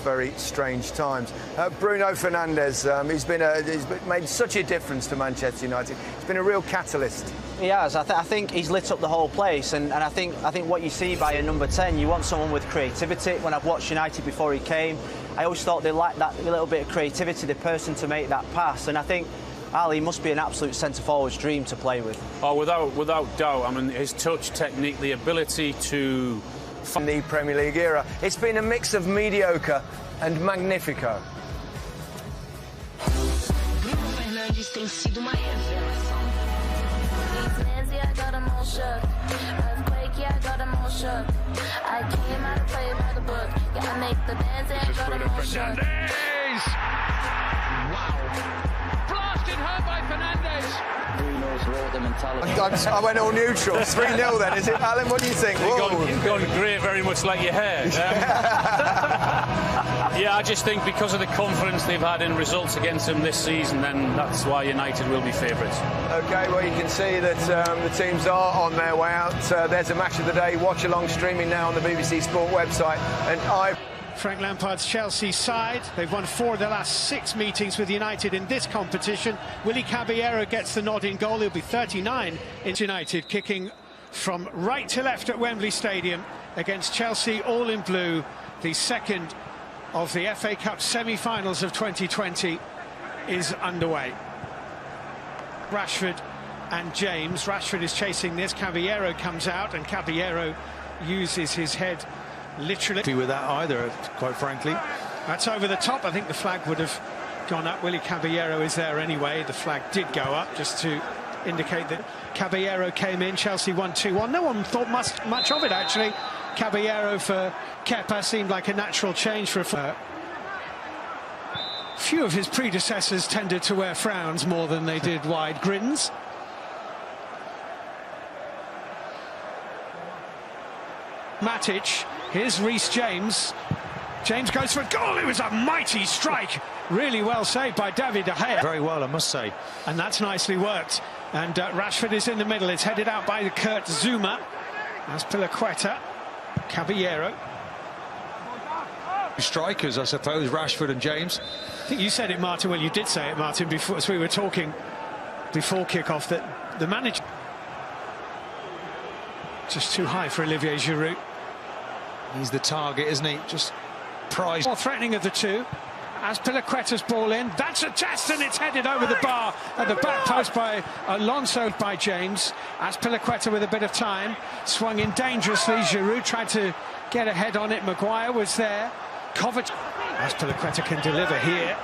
Very strange times. Bruno Fernandes, he's made such a difference to Manchester United. He's been a real catalyst. He has. I think he's lit up the whole place, and I think what you see by a number 10, you want someone with creativity. When I've watched United before he came, I always thought they lacked that little bit of creativity, the person to make that pass, and I think Ali must be an absolute centre-forward's dream to play with. Oh, without doubt. I mean, his touch technique, the ability to... In the Premier League era, it's been a mix of mediocre and magnifico. Blasted home by Fernandes. I went all neutral. 3-0 then, is it, Alan? What do you think? You've gone grey, very much like your hair. Yeah, I just think because of the confidence they've had in results against them this season, then that's why United will be favourites. OK, well, you can see that the teams are on their way out. There's a match of the day. Watch along streaming now on the BBC Sport website. And Frank Lampard's Chelsea side. They've won 4 of the last 6 meetings with United in this competition. Willy Caballero gets the nod in goal. He'll be 39 in United, kicking from right to left at Wembley Stadium against Chelsea, all in blue. The second of the FA Cup semi-finals of 2020 is underway. Rashford and James. Rashford is chasing this. Caballero comes out, and Caballero uses his head literally. With that either, quite frankly. That's over the top. I think the flag would have gone up. Willy Caballero is there anyway. The flag did go up just to indicate that Caballero came in. Chelsea won 2-1. No one thought much of it, actually. Caballero for Kepa seemed like a natural change for a... Few of his predecessors tended to wear frowns more than they did wide grins. Matic, here's Reece James. James goes for a goal. It was a mighty strike. Really well saved by David De Gea. Very well, I must say. And that's nicely worked. And Rashford is in the middle. It's headed out by Kurt Zouma. As Pilaqueta. Caballero. Strikers, I suppose, Rashford and James. I think you said it, Martin. Well, you did say it, Martin, before, as we were talking before kick-off, that the manager... Just too high for Olivier Giroud. He's the target, isn't he? Just prize. More threatening of the two. As Pilaqueta's ball in, that's a test, and it's headed over the bar at the back post by Alonso by James. As Pilaqueta with a bit of time, swung in dangerously. Giroud tried to get ahead on it. Maguire was there. Kovacic. As Pilaqueta can deliver here.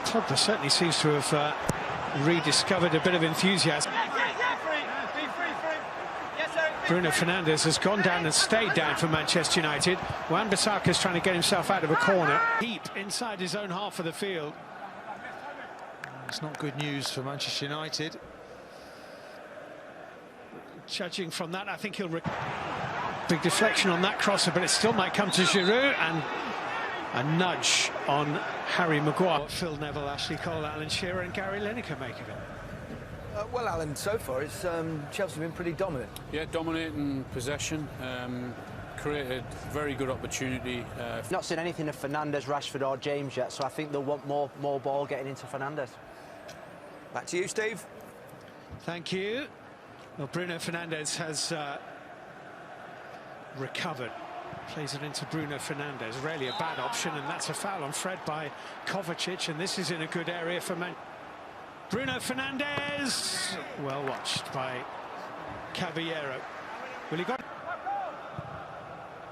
Pogba certainly seems to have rediscovered a bit of enthusiasm. Bruno Fernandes has gone down and stayed down for Manchester United. Wan-Bissaka's trying to get himself out of a corner. Deep inside his own half of the field. It's not good news for Manchester United. Judging from that, I think he'll... Big deflection on that crosser, but it still might come to Giroud, and a nudge on Harry Maguire. Phil Neville, Ashley Cole, Alan Shearer and Gary Lineker make of it. Well, Alan, so far it's Chelsea have been pretty dominant. Yeah, dominating possession, created very good opportunity. Not seen anything of Fernandes, Rashford or James yet, so I think they'll want more ball getting into Fernandes. Back to you, Steve. Thank you. Well, Bruno Fernandes has recovered. Plays it into Bruno Fernandes. Really a bad option, and that's a foul on Fred by Kovacic, and this is in a good area for Bruno Fernandes. Well watched by Caballero. Will he got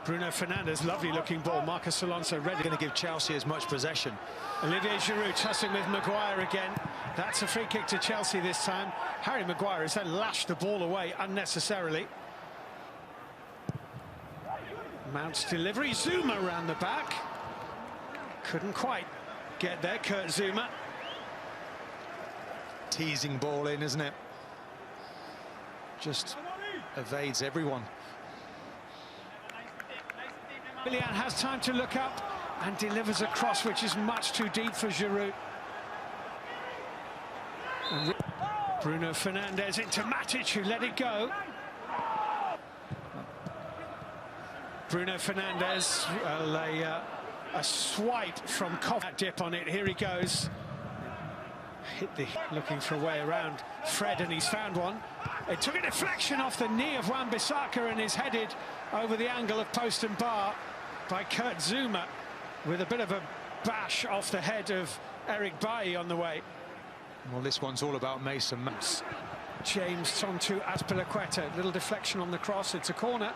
Bruno Fernandes, lovely looking ball. Marcus Alonso ready. Going to give Chelsea as much possession. Olivier Giroud tussling with Maguire again. That's a free kick to Chelsea this time. Harry Maguire has then lashed the ball away unnecessarily. Mount's delivery. Zouma around the back. Couldn't quite get there. Kurt Zouma. Teasing ball in, isn't it? Just evades everyone. Willian has time to look up and delivers a cross which is much too deep for Giroud. And Bruno Fernandes into Matic, who let it go. Bruno Fernandes, a swipe from that dip on it. Here he goes. Looking for a way around Fred, and he's found one. It took a deflection off the knee of Wan-Bissaka and is headed over the angle of post and bar by Kurt Zouma, with a bit of a bash off the head of Eric Bailly on the way. Well, this one's all about Mason Mount. James onto Azpilicueta. Little deflection on the cross. It's a corner.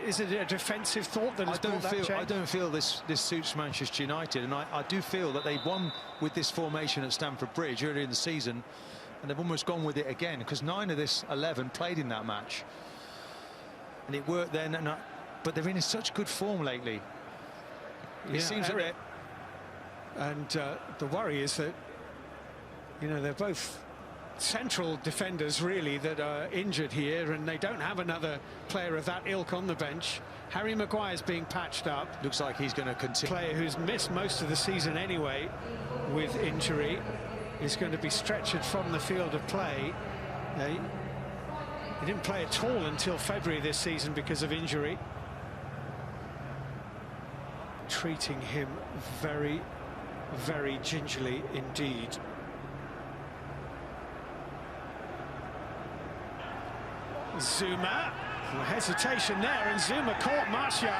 Is it a defensive thought that has brought that change? I don't feel this suits Manchester United, and I do feel that they won with this formation at Stamford Bridge earlier in the season, and they've almost gone with it again, because 9 of this 11 played in that match, and it worked then. But they're in such good form lately. It seems that they're... And the worry is that, you know, they're both central defenders really that are injured here, and they don't have another player of that ilk on the bench. Harry Maguire's being patched up. Looks like he's going to continue. Player who's missed most of the season anyway with injury is going to be stretchered from the field of play. He didn't play at all until February this season because of injury. Treating him very, very gingerly indeed. Zouma, hesitation there, and Zouma caught Martial,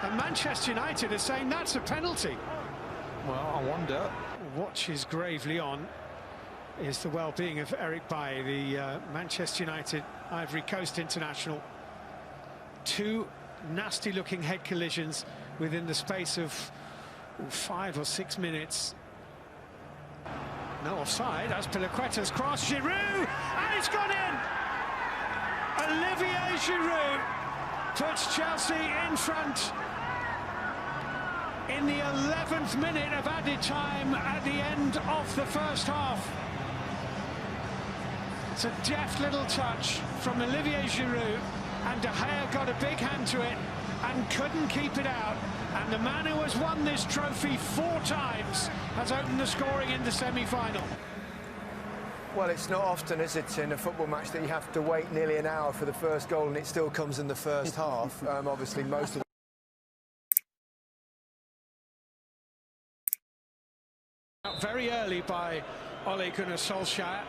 and Manchester United are saying that's a penalty. Well, I wonder. Watches gravely on is the well-being of Eric Bailly, the Manchester United Ivory Coast international. 2 nasty-looking head collisions within the space of 5 or 6 minutes. No offside. Azpilicueta's cross, Giroud, and it's gone in. Olivier Giroud puts Chelsea in front in the 11th minute of added time at the end of the first half. It's a deft little touch from Olivier Giroud, and De Gea got a big hand to it and couldn't keep it out. And the man who has won this trophy 4 times has opened the scoring in the semi-final. Well, it's not often, is it, in a football match that you have to wait nearly an hour for the first goal and it still comes in the first half. Obviously, most of very early by Ole Gunnar Solskjaer.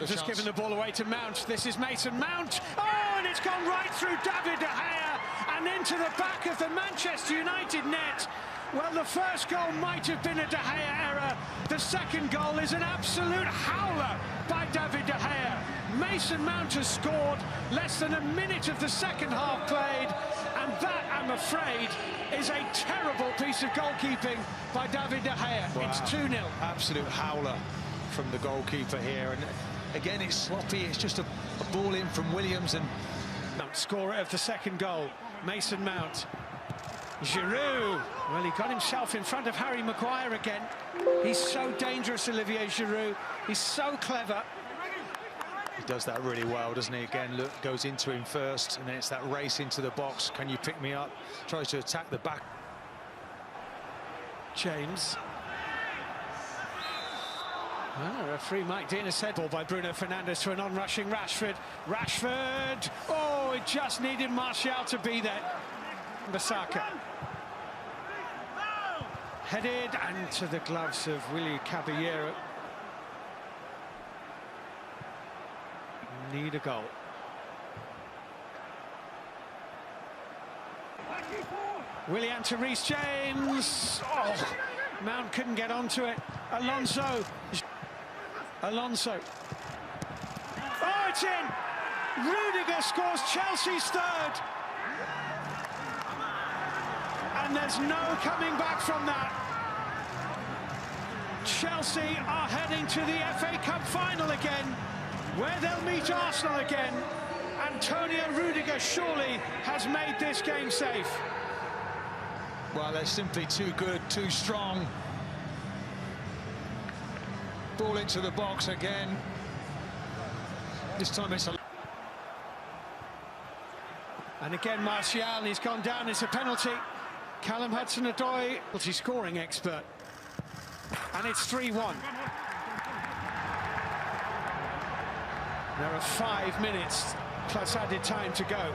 Just giving the ball away to Mount. This is Mason Mount. Oh, and it's gone right through David De Gea and into the back of the Manchester United net. Well, the first goal might have been a De Gea error. The second goal is an absolute howler by David De Gea. Mason Mount has scored less than a minute of the second half played, and that, I'm afraid, is a terrible piece of goalkeeping by David De Gea. Wow. It's 2-0. Absolute howler from the goalkeeper here, and again it's sloppy. It's just a ball in from Williams, and scorer of the second goal, Mason Mount. Giroud, well, he got himself in front of Harry Maguire again. He's so dangerous, Olivier Giroud. He's so clever. He does that really well, doesn't he? Again, look, goes into him first, and then it's that race into the box. Can you pick me up? Tries to attack the back. James. Well, referee Mike Dean has said ball by Bruno Fernandes to an on-rushing Rashford. Rashford! Oh, it just needed Martial to be there. Bissaka. Headed and to the gloves of Willy Caballero. Need a goal. Willian to Reece James. Oh, Mount couldn't get onto it. Alonso. Oh, it's in. Rudiger scores Chelsea's third. And there's no coming back from that. Chelsea are heading to the FA Cup final again, where they'll meet Arsenal again. Antonio Rudiger surely has made this game safe. Well, they're simply too good, too strong. Ball into the box again. This time it's a... And again Martial, and he's gone down. It's a penalty. Callum Hudson-Odoi, scoring expert. And it's 3-1. There are 5 minutes plus added time to go.